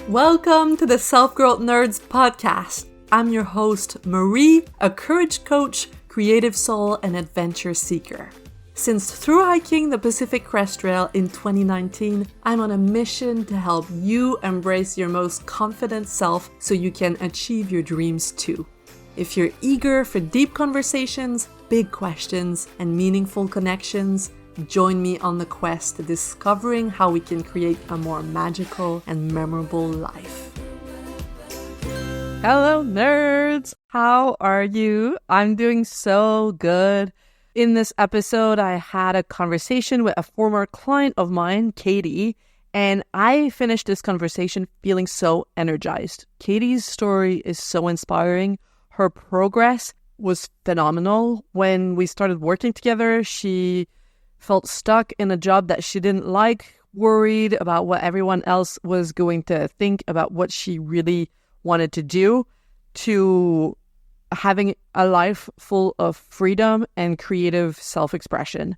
Welcome to the Self-Growth Nerds podcast. I'm your host, Marie, a courage coach, creative soul, and adventure seeker. Since through hiking the Pacific Crest Trail in 2019, I'm on a mission to help you embrace your most confident self so you can achieve your dreams too. If you're eager for deep conversations, big questions, and meaningful connections, join me on the quest to discovering how we can create a more magical and memorable life. Hello, nerds! How are you? I'm doing so good. In this episode, I had a conversation with a former client of mine, Katie, and I finished this conversation feeling so energized. Katie's story is so inspiring. Her progress was phenomenal. When we started working together, she felt stuck in a job that she didn't like, worried about what everyone else was going to think about what she really wanted to do, to having a life full of freedom and creative self-expression.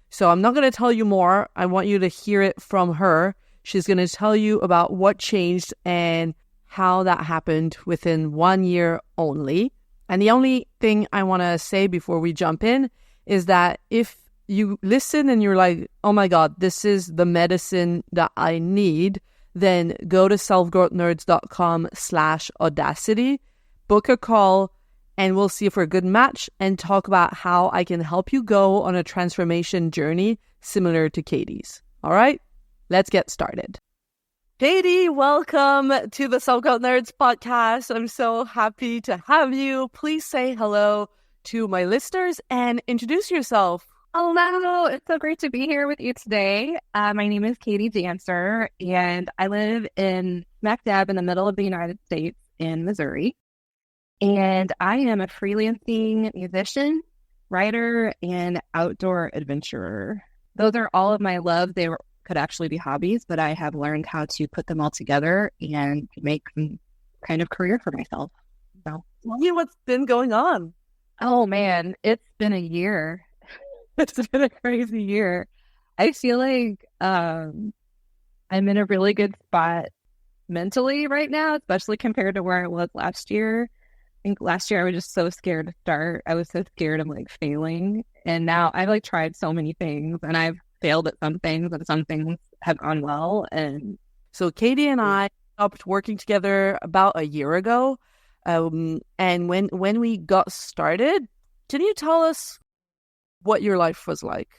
So I'm not going to tell you more. I want you to hear it from her. She's going to tell you about what changed and how that happened within 1 year only. And the only thing I want to say before we jump in is that if you listen and you're like, oh my God, this is the medicine that I need, then go to selfgrowthnerds.com/audacity, book a call, and we'll see if we're a good match and talk about how I can help you go on a transformation journey similar to Katie's. All right, let's get started. Katie, welcome to the Self-Growth Nerds podcast. I'm so happy to have you. Please say hello to my listeners and introduce yourself. Hello, it's so great to be here with you today. My name is Katie Dancer, and I live in smack dab in the middle of the United States in Missouri. And I am a freelancing musician, writer, and outdoor adventurer. Those are all of my love. Could actually be hobbies, but I have learned how to put them all together and make some kind of career for myself. So, tell me what's been going on. Oh man, it's been a year. It's been a crazy year. I feel like I'm in a really good spot mentally right now, especially compared to where I was last year. I think last year I was just so scared to start. I was so scared of failing. And now I've tried so many things and I've failed at some things and some things have gone well. And so Katie and I stopped working together about a year ago. And when we got started, can you tell us what your life was like?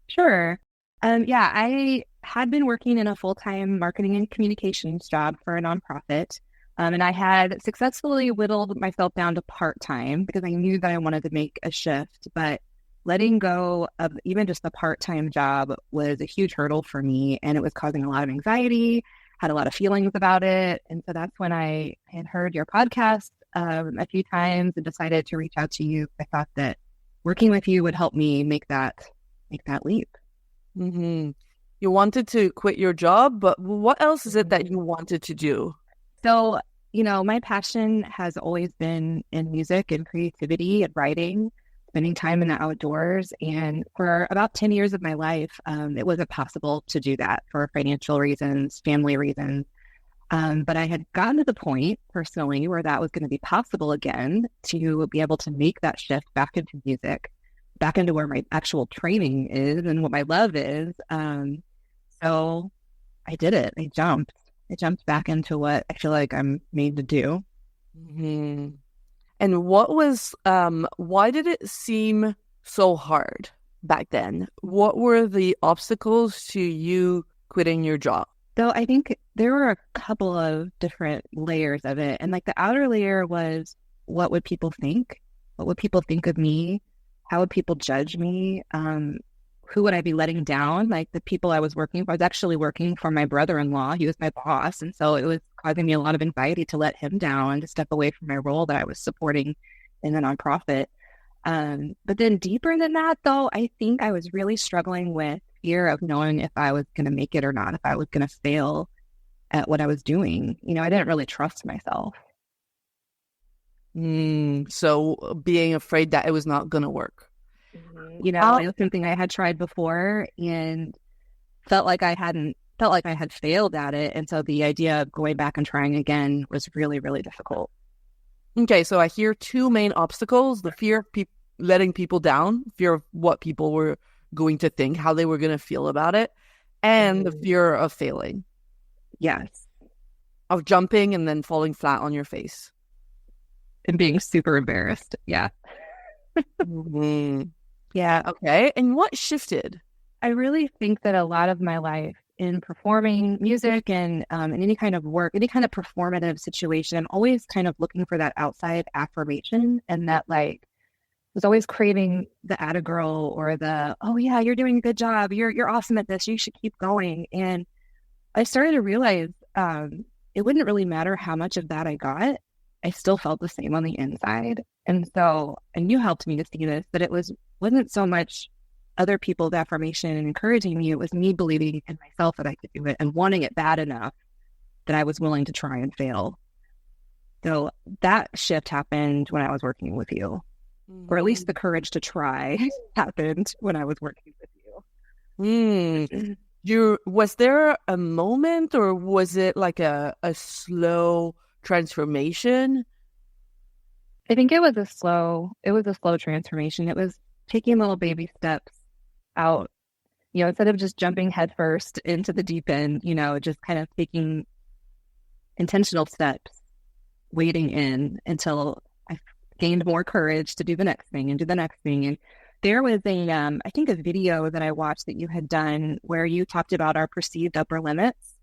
Sure. I had been working in a full-time marketing and communications job for a nonprofit. And I had successfully whittled myself down to part-time because I knew that I wanted to make a shift. But letting go of even just the part-time job was a huge hurdle for me. And it was causing a lot of anxiety, had a lot of feelings about it. And so that's when I had heard your podcast a few times and decided to reach out to you. I thought that working with you would help me make that leap. Mm-hmm. You wanted to quit your job, but what else is it that you wanted to do? So, my passion has always been in music and creativity and writing, spending time in the outdoors. And for about 10 years of my life, it wasn't possible to do that for financial reasons, family reasons. But I had gotten to the point personally where that was going to be possible again, to be able to make that shift back into music, back into where my actual training is and what my love is. So I did it. I jumped back into what I feel like I'm made to do. Mm-hmm. And why did it seem so hard back then? What were the obstacles to you quitting your job? So I think there were a couple of different layers of it. And the outer layer was, what would people think? What would people think of me? How would people judge me? Who would I be letting down? The people I was working for, I was actually working for my brother-in-law. He was my boss. And so it was causing me a lot of anxiety to let him down, to step away from my role that I was supporting in the nonprofit. But then deeper than that, though, I think I was really struggling with fear of knowing if I was going to make it or not, if I was going to fail at what I was doing. I didn't really trust myself. So being afraid that it was not going to work. It was something I had tried before and felt like I hadn't felt like I had failed at it. And so the idea of going back and trying again was really, really difficult. Okay, so I hear two main obstacles: the fear of letting people down, fear of what people were going to think, how they were going to feel about it, and the fear of failing. Yes. Of jumping and then falling flat on your face. And being super embarrassed. Yeah. Mm-hmm. Yeah. Okay. And what shifted? I really think that a lot of my life in performing music and in any kind of work, any kind of performative situation, I'm always kind of looking for that outside affirmation, and that like was always craving the atta girl or the, oh yeah, you're doing a good job. You're awesome at this. You should keep going. And I started to realize it wouldn't really matter how much of that I got. I still felt the same on the inside. And so, and you helped me to see this, that it wasn't so much other people's affirmation and encouraging me. It was me believing in myself that I could do it and wanting it bad enough that I was willing to try and fail. So that shift happened when I was working with you, or at least the courage to try happened when I was working with you. Was there a moment, or was it like a slow transformation? I think it was a slow transformation. It was taking little baby steps out, instead of just jumping headfirst into the deep end, just kind of taking intentional steps, wading in until I gained more courage to do the next thing and do the next thing. And there was I think a video that I watched that you had done where you talked about our perceived upper limits.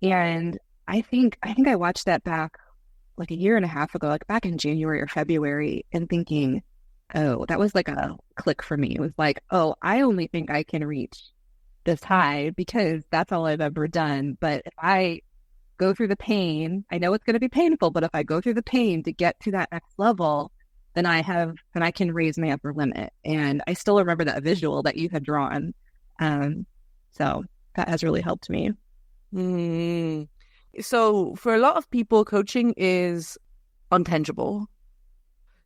And I think I watched that back like a year and a half ago, like back in January or February, and thinking, oh, that was like a click for me. It was like, oh, I only think I can reach this high because that's all I've ever done. But if I go through the pain, I know it's going to be painful, but if I go through the pain to get to that next level, then I can raise my upper limit. And I still remember that visual that you had drawn. So that has really helped me. Mm. So for a lot of people, coaching is untangible.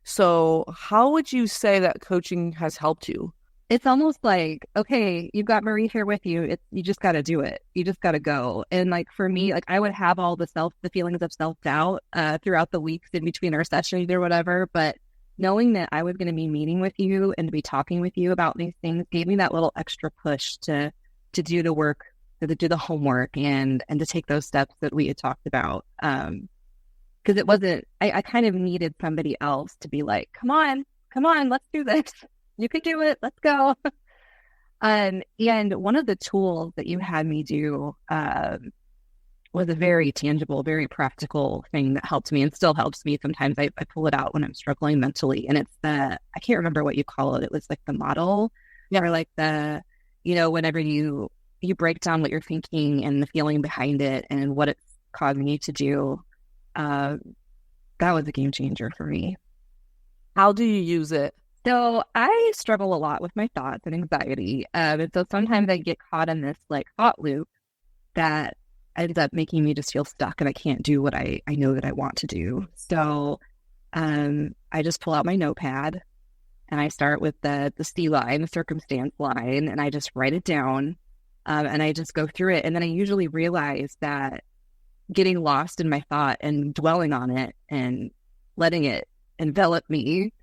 So how would you say that coaching has helped you? It's almost like, okay, you've got Marie here with you. You just got to do it. You just got to go. And like for me, like I would have all the feelings of self-doubt throughout the weeks in between our sessions or whatever. But knowing that I was going to be meeting with you and to be talking with you about these things gave me that little extra push to do the work, to do the homework and to take those steps that we had talked about. Because it wasn't, I kind of needed somebody else to be like, come on, let's do this. You can do it. Let's go. And one of the tools that you had me do was a very tangible, very practical thing that helped me and still helps me. Sometimes I pull it out when I'm struggling mentally. And it's I can't remember what you call it. It was like the model, or like whenever you break down what you're thinking and the feeling behind it and what it's causing you to do. That was a game changer for me. How do you use it? So I struggle a lot with my thoughts and anxiety. And so sometimes I get caught in this like thought loop that ends up making me just feel stuck and I can't do what I know that I want to do. So I just pull out my notepad and I start with the C line, the circumstance line, and I just write it down and I just go through it. And then I usually realize that getting lost in my thought and dwelling on it and letting it envelop me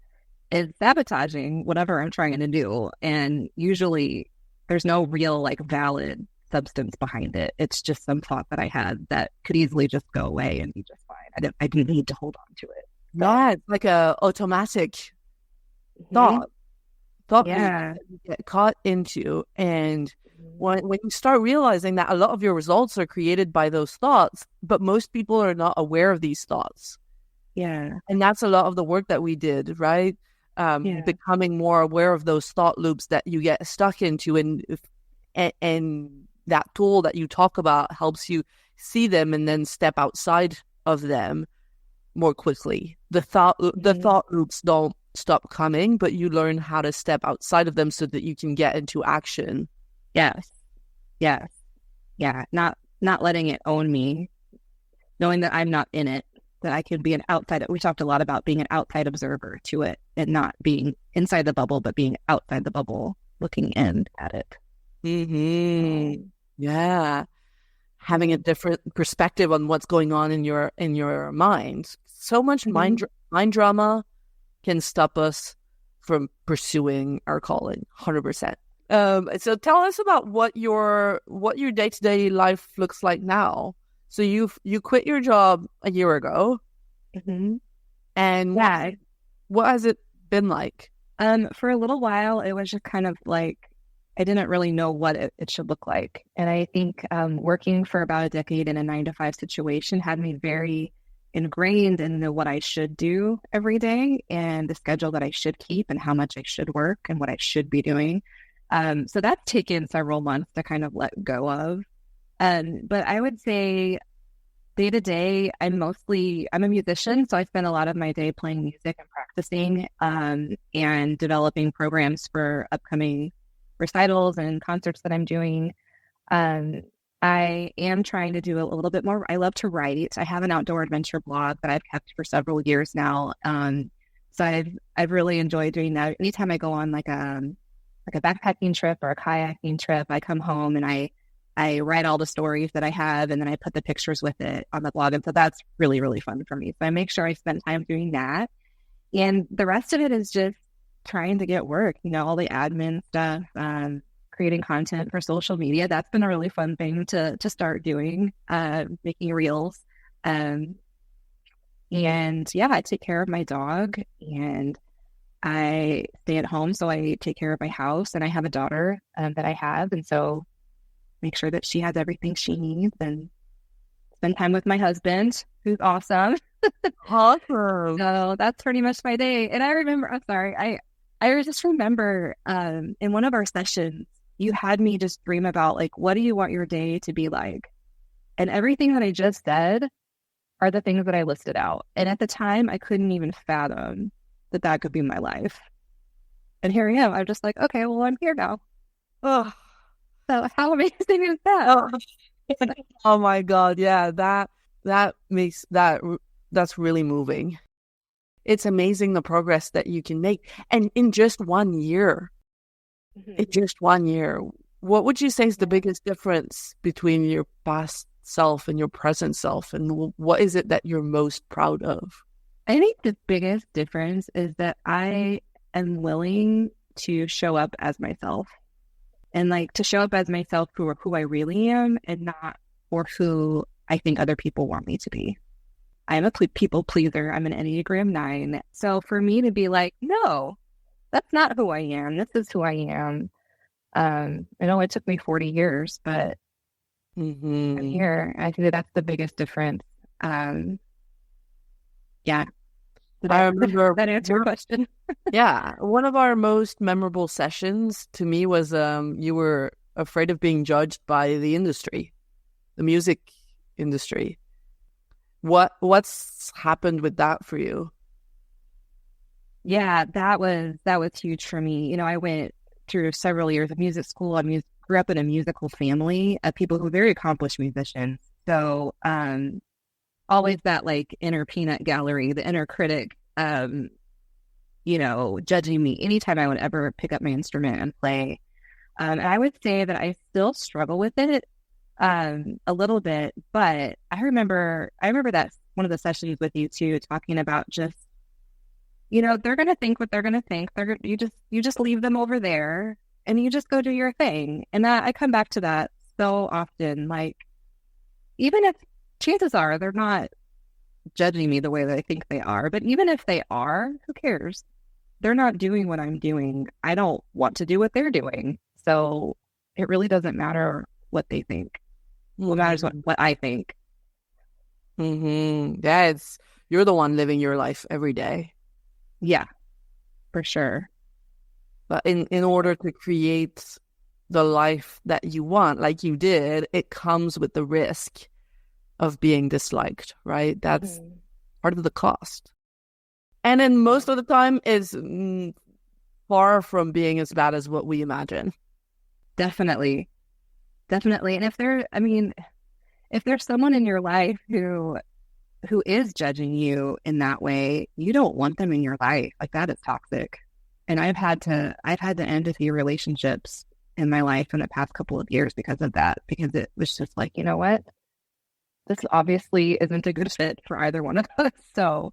is sabotaging whatever I'm trying to do. And usually there's no real like valid substance behind it. It's just some thought that I had that could easily just go away and be just fine. I didn't need to hold on to it. Yeah, it's like a automatic thought Yeah. you get caught into. And when you start realizing that a lot of your results are created by those thoughts, but most people are not aware of these thoughts. Yeah. And that's a lot of the work that we did, right? Becoming more aware of those thought loops that you get stuck into, and that tool that you talk about helps you see them and then step outside of them more quickly. The thought loops don't stop coming, but you learn how to step outside of them so that you can get into action. Yes. Yeah. Not letting it own me, knowing that I'm not in it, that I can be an outside. We talked a lot about being an outside observer to it and not being inside the bubble, but being outside the bubble, looking in at it. Mm-hmm. Yeah. having a different perspective on what's going on in your mind. So much mind drama can stop us from pursuing our calling 100%. So tell us about what your day-to-day life looks like now. So you quit your job a year ago, and what has it been like? For a little while, it was just kind of like I didn't really know what it should look like. And I think working for about a decade in a 9-to-5 situation had me very ingrained in what I should do every day and the schedule that I should keep and how much I should work and what I should be doing. So that's taken several months to kind of let go of. But I would say day to day, I'm a musician, so I spend a lot of my day playing music and practicing and developing programs for upcoming recitals and concerts that I'm doing. I am trying to do a little bit more. I love to write. I have an outdoor adventure blog that I've kept for several years now. So I've really enjoyed doing that. Anytime I go on like a backpacking trip or a kayaking trip, I come home and I write all the stories that I have, and then I put the pictures with it on the blog. And so that's really, really fun for me. So I make sure I spend time doing that. And the rest of it is just trying to get work, all the admin stuff, creating content for social media. That's been a really fun thing to start doing, making reels. And I take care of my dog and I stay at home. So I take care of my house, and I have a daughter that I have. And so make sure that she has everything she needs and spend time with my husband, who's awesome. Awesome. So that's pretty much my day. And I remember, I just remember in one of our sessions, you had me just dream about like, what do you want your day to be like? And everything that I just said are the things that I listed out. And at the time, I couldn't even fathom that could be my life. And here I am. I'm just like, okay, well, I'm here now. Oh, so how amazing is that? Oh my God. Yeah, that's really moving. It's amazing the progress that you can make. And in just 1 year, what would you say is the biggest difference between your past self and your present self? And what is it that you're most proud of? I think the biggest difference is that I am willing to show up as myself, and like to show up as myself for who I really am and not for who I think other people want me to be. I'm a people pleaser. I'm an Enneagram 9. So for me to be like, no, that's not who I am. This is who I am. I know it took me 40 years, but I'm here. I think that's the biggest difference. Yeah. I remember that answer your question. Yeah. One of our most memorable sessions to me was you were afraid of being judged by the industry, the music industry. What's happened with that for you? Yeah, that was huge for me. I went through several years of music school. I grew up in a musical family of people who are very accomplished musicians. So always that like inner peanut gallery, the inner critic, judging me anytime I would ever pick up my instrument and play. And I would say that I still struggle with it a little bit, but I remember that one of the sessions with you too, talking about just, they're going to think what they're going to think. You just leave them over there and you just go do your thing. And I come back to that so often, like, even if chances are they're not judging me the way that I think they are, but even if they are, who cares? They're not doing what I'm doing. I don't want to do what they're doing. So it really doesn't matter what they think. What matters what I think. Yeah, you're the one living your life every day. Yeah, for sure. But in order to create the life that you want, like you did, it comes with the risk of being disliked, right? That's part of the cost. And then most of the time is far from being as bad as what we imagine. Definitely. And if there's someone in your life who is judging you in that way, you don't want them in your life. Like, that is toxic. And I've had to end a few relationships in my life in the past couple of years because of that, because it was just like, you know what? This obviously isn't a good fit for either one of us. So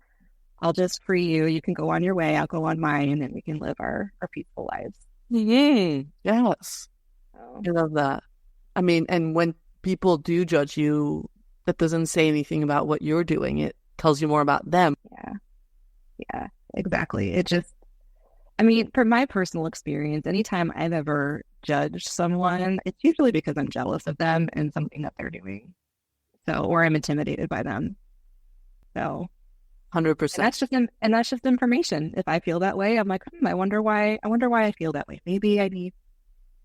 I'll just free you. You can go on your way. I'll go on mine, and we can live our peaceful lives. Yes. So, I love that. I mean, and when people do judge you, that doesn't say anything about what you're doing. It tells you more about them. yeah, exactly. It just, I mean, from my personal experience, anytime I've ever judged someone, it's usually because I'm jealous of them and something that they're doing. So, or I'm intimidated by them. So, 100%. and that's just information. If I feel that way, I'm like, I wonder why I feel that way. Maybe I need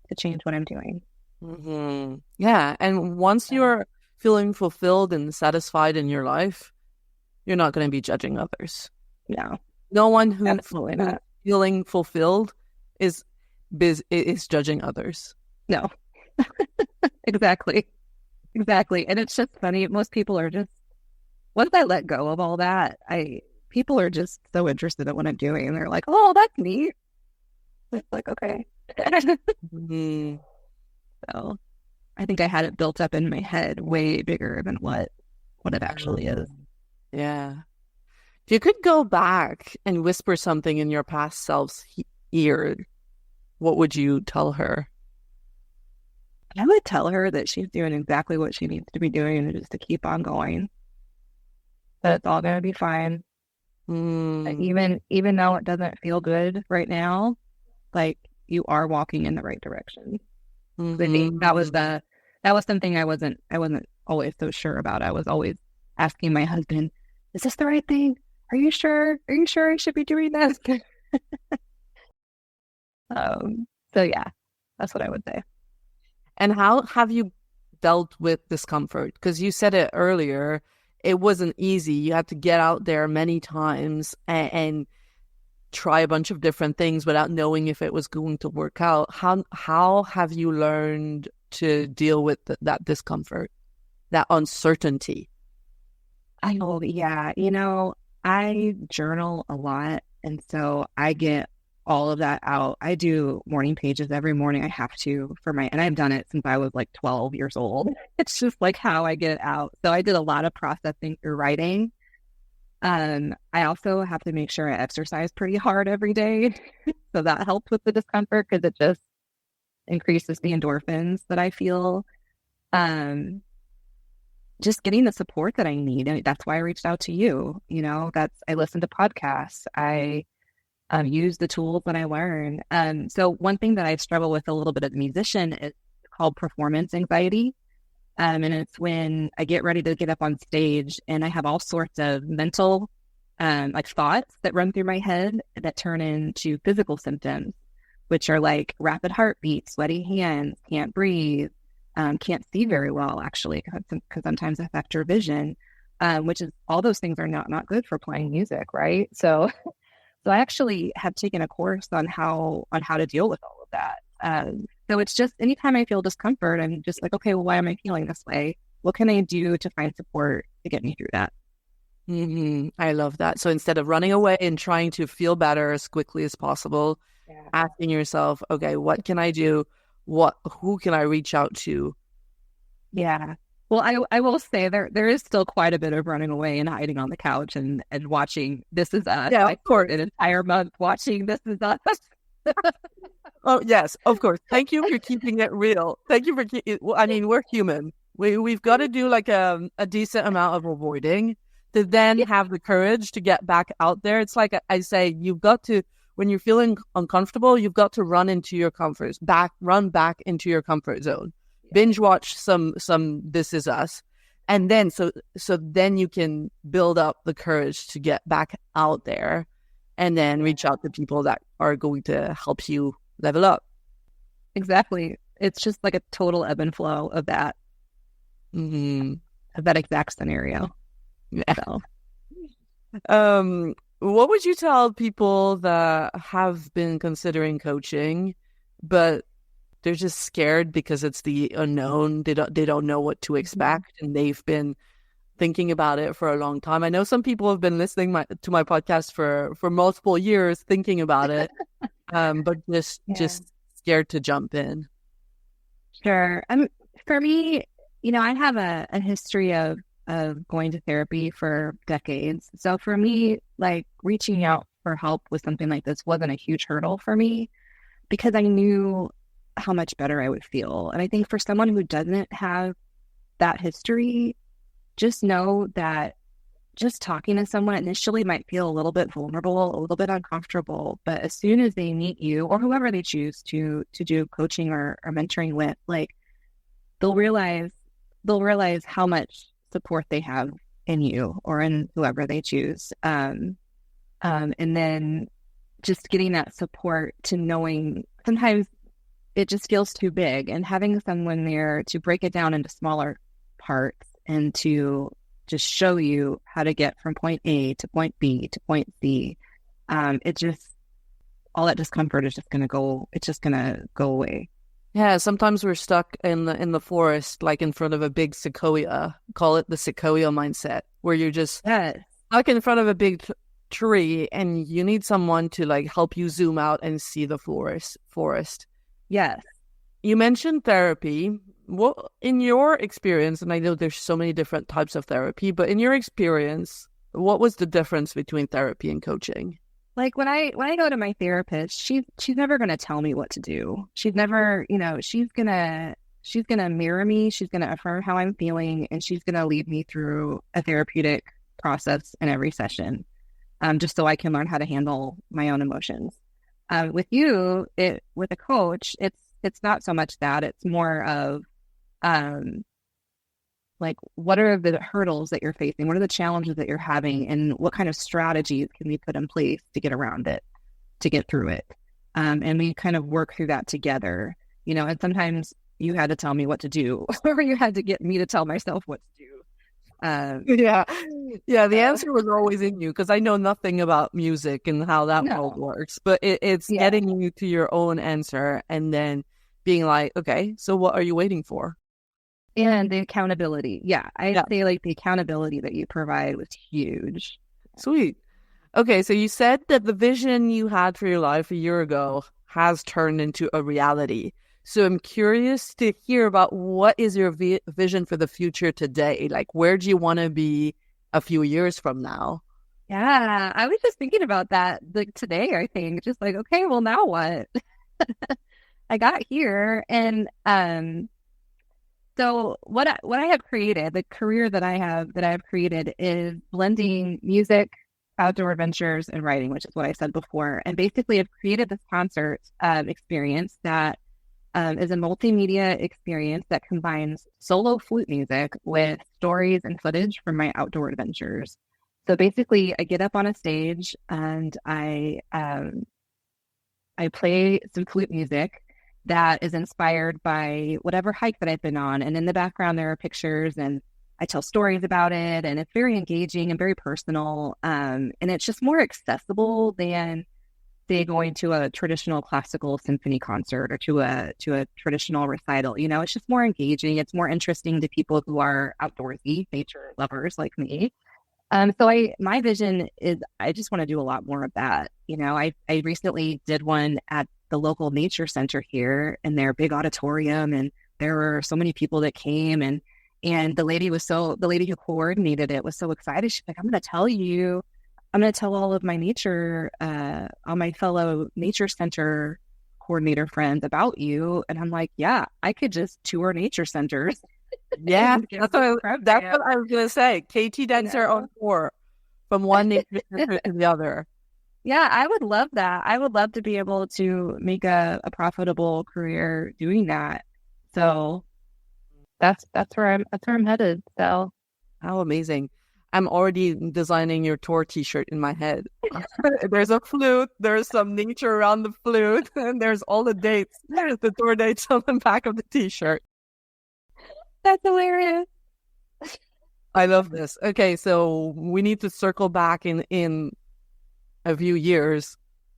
to change what I'm doing. Yeah. And once you're feeling fulfilled and satisfied in your life, you're not going to be judging others. No, No one who absolutely not. Feeling fulfilled is judging others. No, exactly. And it's just funny. Most people are just, once I let go of all that, people are just so interested in what I'm doing. And they're like, oh, that's neat. It's like, okay. So I think I had it built up in my head way bigger than what it actually is. Yeah. If you could go back and whisper something in your past self's ear, what would you tell her? I would tell her that she's doing exactly what she needs to be doing and just to keep on going. That it's all going to be fine. Even though it doesn't feel good right now, like you are walking in the right direction. That was something I wasn't always so sure about. I was always asking my husband, "Is this the right thing? Are you sure? Are you sure I should be doing this?" So yeah, that's what I would say. And how have you dealt with discomfort? Because you said it earlier, it wasn't easy. You had to get out there many times and try a bunch of different things without knowing if it was going to work out. How have you learned to deal with that discomfort, that uncertainty? I know, yeah. I journal a lot, and so I get all of that out. I do morning pages every morning. I have to and I've done it since I was like 12 years old. It's just like how I get it out. So I did a lot of processing through writing. I also have to make sure I exercise pretty hard every day. So that helps with the discomfort because it just increases the endorphins that I feel. Just getting the support that I need. And that's why I reached out to you. I listen to podcasts. I use the tools that I learn. So one thing that I struggle with a little bit as a musician is called performance anxiety. And it's when I get ready to get up on stage and I have all sorts of mental like thoughts that run through my head that turn into physical symptoms, which are like rapid heartbeat, sweaty hands, can't breathe, can't see very well, actually, because sometimes affect your vision, which is all those things are not good for playing music, right? So I actually have taken a course on how to deal with all of that. So it's just anytime I feel discomfort, I'm just like, okay, well, why am I feeling this way? What can I do to find support to get me through that? I love that. So instead of running away and trying to feel better as quickly as possible, asking yourself, okay, what can I do? Who can I reach out to? Yeah. Well, I will say there is still quite a bit of running away and hiding on the couch and watching This Is Us. Yeah, of course. An entire month watching This Is Us. Oh, yes, of course. Thank you for keeping it real. Thank you for I mean, we're human. We've got to do like a decent amount of avoiding to then have the courage to get back out there. It's like I say, you've got to, when you're feeling uncomfortable, you've got to run back into your comfort zone. Binge watch some This Is Us, and then so then you can build up the courage to get back out there and then reach out to people that are going to help you level up. Exactly. It's just like a total ebb and flow of that of that exact scenario. Yeah. So. What would you tell people that have been considering coaching but they're just scared because it's the unknown? They don't know what to expect, and they've been thinking about it for a long time. I know some people have been listening to my podcast for multiple years, thinking about it, but just scared to jump in. Sure. For me, I have a history of going to therapy for decades. So for me, like reaching out for help with something like this wasn't a huge hurdle for me because I knew how much better I would feel. And I think for someone who doesn't have that history, just know that just talking to someone initially might feel a little bit vulnerable, a little bit uncomfortable, but as soon as they meet you or whoever they choose to do coaching or mentoring with, like they'll realize they'll realize how much support they have in you or in whoever they choose. And then just getting that support to knowing sometimes it just feels too big and having someone there to break it down into smaller parts and to just show you how to get from point A to point B to point C. It just all that discomfort is just gonna go. It's just gonna go away. Yeah, sometimes we're stuck in the forest, like in front of a big sequoia. Call it the sequoia mindset, where you're just Yes. stuck in front of a big tree, and you need someone to like help you zoom out and see the forest. Yes. You mentioned therapy. What, in your experience, and I know there's so many different types of therapy, but in your experience, what was the difference between therapy and coaching? Like when I go to my therapist, she's never gonna tell me what to do. She's never, she's gonna mirror me, she's gonna affirm how I'm feeling, and she's gonna lead me through a therapeutic process in every session, just so I can learn how to handle my own emotions. With a coach, it's not so much that, it's more of um like what are the hurdles that you're facing, what are the challenges that you're having, and what kind of strategies can we put in place to get around it, to get through it. And we kind of work through that together, and sometimes you had to tell me what to do or you had to get me to tell myself what to do. Yeah. Yeah, the answer was always in you because I know nothing about music and how that No. world works. But it's Yeah. getting you to your own answer and then being like, okay, so what are you waiting for? And the accountability. Yeah. I'd Yeah, say like the accountability that you provide was huge. sweet. Okay, so you said that the vision you had for your life a year ago has turned into a reality. So I'm curious to hear about what is your vision for the future today? Like, where do you want to be a few years from now? Yeah. I was just thinking about that like today, I think. Just like, okay, well now what? I got here and so what I have created, the career that I have created is blending music, outdoor adventures, and writing, which is what I said before. And basically, I've created this concert experience that is a multimedia experience that combines solo flute music with stories and footage from my outdoor adventures. So basically, I get up on a stage and I play some flute music that is inspired by whatever hike that I've been on. And in the background, there are pictures and I tell stories about it. And it's very engaging and very personal. And it's just more accessible than, say, going to a traditional classical symphony concert or to a traditional recital. It's just more engaging. It's more interesting to people who are outdoorsy, nature lovers like me. So my vision is I just want to do a lot more of that. I recently did one at the local nature center here in their big auditorium, and there were so many people that came, and the lady who coordinated it was so excited. She's like, I'm going to tell all my fellow nature center coordinator friends about you. And I'm like, yeah, I could just tour nature centers. Yeah, and give that's what I was gonna say. Katie Denser on tour from one nature center to the other. Yeah, I would love that. I would love to be able to make a profitable career doing that. So that's where I'm headed. So How amazing. I'm already designing your tour t-shirt in my head. There's a flute, there's some nature around the flute, and there's all the dates, the tour dates on the back of the t-shirt. that's hilarious. I love this. Okay, so we need to circle back in a few years.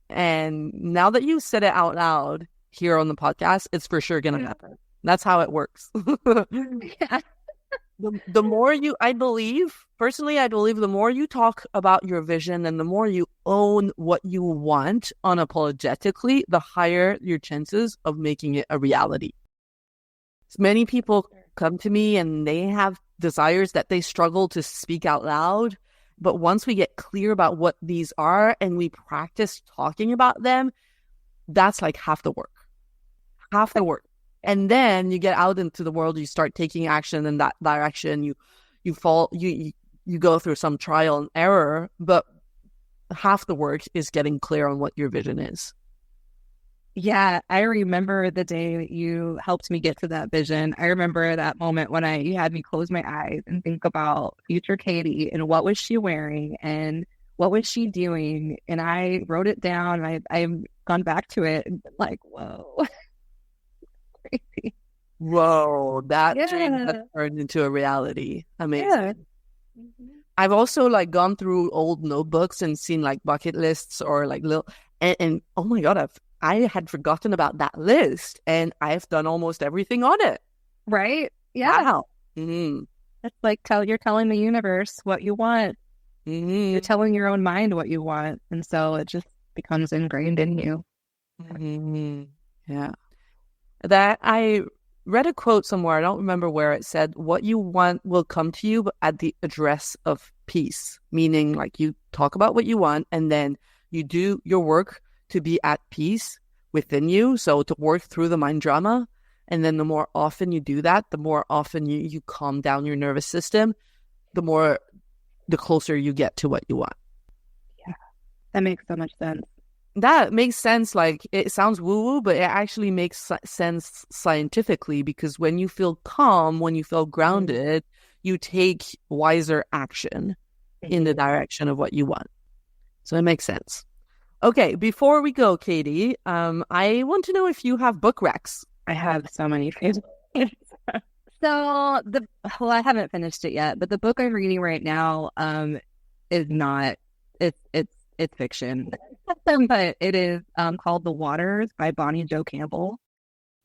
And now that you said it out loud here on the podcast, it's for sure going to happen. That's how it works. Yeah. The more you, I believe, personally, I believe the more you talk about your vision and the more you own what you want unapologetically, the higher your chances of making it a reality. Many people come to me and they have desires that they struggle to speak out loud. But once we get clear about what these are and we practice talking about them, that's like half the work. Half the work. And then you get out into the world, you start taking action in that direction. You go through some trial and error, but half the work is getting clear on what your vision is. Yeah, I remember the day that you helped me get to that vision. I remember that moment when you had me close my eyes and think about future Katie and what was she wearing and what was she doing. And I wrote it down. I've gone back to it and been like, whoa. Crazy. Whoa, that dream has turned into a reality. Amazing. Yeah. I've also like gone through old notebooks and seen like bucket lists or like little and oh my God, I had forgotten about that list and I've done almost everything on it. Right? Yeah. Wow. Mm-hmm. It's like you're telling the universe what you want. Mm-hmm. You're telling your own mind what you want. And so it just becomes ingrained in you. Mm-hmm. Yeah. That I read a quote somewhere, I don't remember where, it said, what you want will come to you at the address of peace. Meaning like you talk about what you want and then you do your work to be at peace within you. So to work through the mind drama. And then the more often you do that, the more often you calm down your nervous system, the closer you get to what you want. Yeah, that makes so much sense. That makes sense. Like it sounds woo-woo, but it actually makes sense scientifically because when you feel calm, when you feel grounded, you take wiser action in the direction of what you want. So it makes sense. Okay, before we go, Katie, I want to know if you have book recs. I have so many favorites. So I haven't finished it yet, but the book I'm reading right now is not. It's fiction, but it is called The Waters by Bonnie Jo Campbell,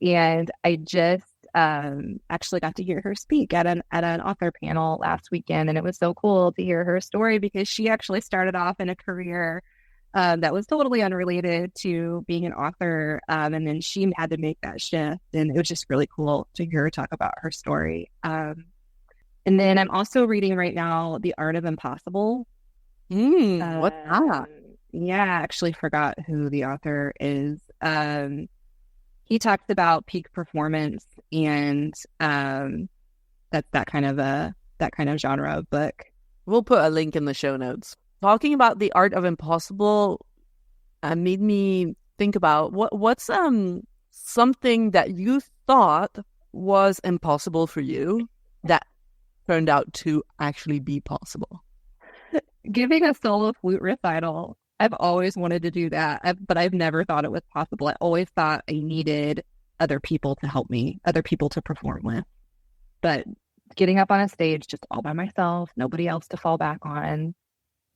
and I just actually got to hear her speak at an author panel last weekend, and it was so cool to hear her story because she actually started off in a career that was totally unrelated to being an author, and then she had to make that shift, and it was just really cool to hear her talk about her story. And then I'm also reading right now The Art of Impossible. What's that? Yeah, I actually forgot who the author is. He talks about peak performance, and that's that kind of genre of book. We'll put a link in the show notes. Talking about The Art of Impossible made me think about what's something that you thought was impossible for you that turned out to actually be possible. Giving a solo flute recital. I've always wanted to do that, but I've never thought it was possible. I always thought I needed other people to help me, other people to perform with. But getting up on a stage just all by myself, nobody else to fall back on,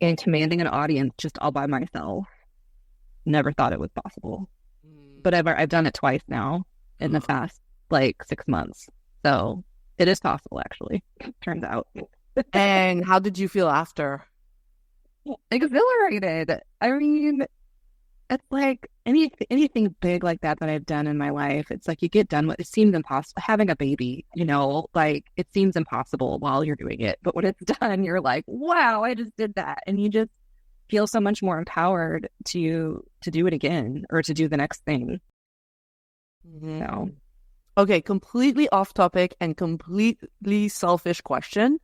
and commanding an audience just all by myself, never thought it was possible. But I've done it twice now in the past 6 months. So it is possible, actually, turns out. And how did you feel after? Exhilarated. I mean, it's like anything big like that I've done in my life. It's like you get done with it seems impossible. Having a baby, like it seems impossible while you're doing it, but when it's done, you're like, wow, I just did that, and you just feel so much more empowered to do it again or to do the next thing. Mm-hmm. So, okay, completely off topic and completely selfish question.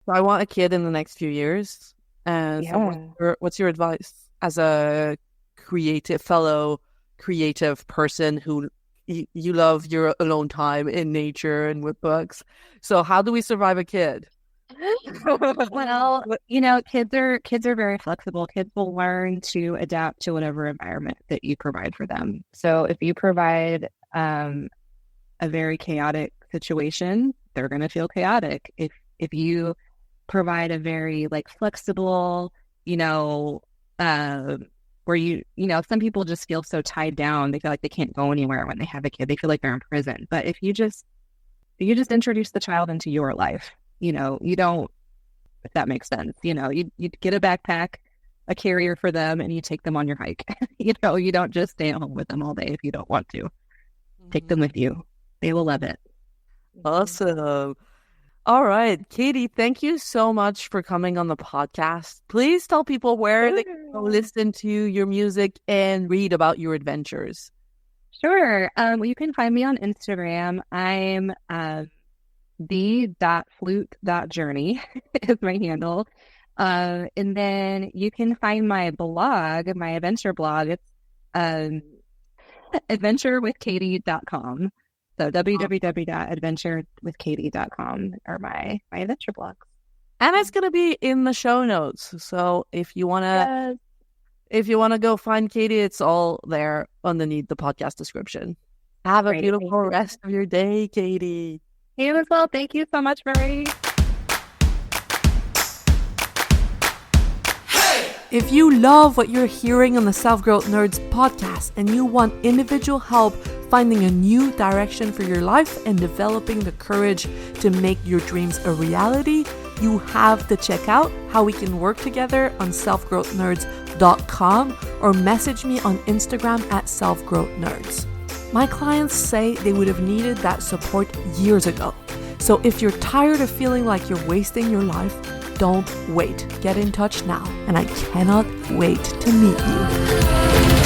So I want a kid in the next few years. So what's your advice as a fellow creative person who you love your alone time in nature and with books? So how do we survive a kid? Well, kids are very flexible. Kids will learn to adapt to whatever environment that you provide for them. So if you provide a very chaotic situation, they're going to feel chaotic. If you provide a very flexible, where some people just feel so tied down. They feel like they can't go anywhere when they have a kid. They feel like they're in prison. But if you just introduce the child into your life, you don't, if that makes sense, you get a backpack, a carrier for them, and you take them on your hike. You don't just stay at home with them all day if you don't want to. Take them with you. They will love it. Awesome. All right, Katie, thank you so much for coming on the podcast. Please tell people where they can go listen to your music and read about your adventures. Sure. Well, you can find me on Instagram. I'm the.flute.journey is my handle. And then you can find my blog, my adventure blog. It's adventurewithkatie.com. So www.adventurewithkatie.com are my adventure blogs. And it's going to be in the show notes. So if you want to go find Katie, it's all there underneath the podcast description. Have a beautiful rest of your day, Katie. You as well. Thank you so much, Marie. If you love what you're hearing on the Self-Growth Nerds podcast and you want individual help finding a new direction for your life and developing the courage to make your dreams a reality, you have to check out how we can work together on selfgrowthnerds.com or message me on Instagram at selfgrowthnerds. My clients say they would have needed that support years ago. So if you're tired of feeling like you're wasting your life, don't wait. Get in touch now, and I cannot wait to meet you.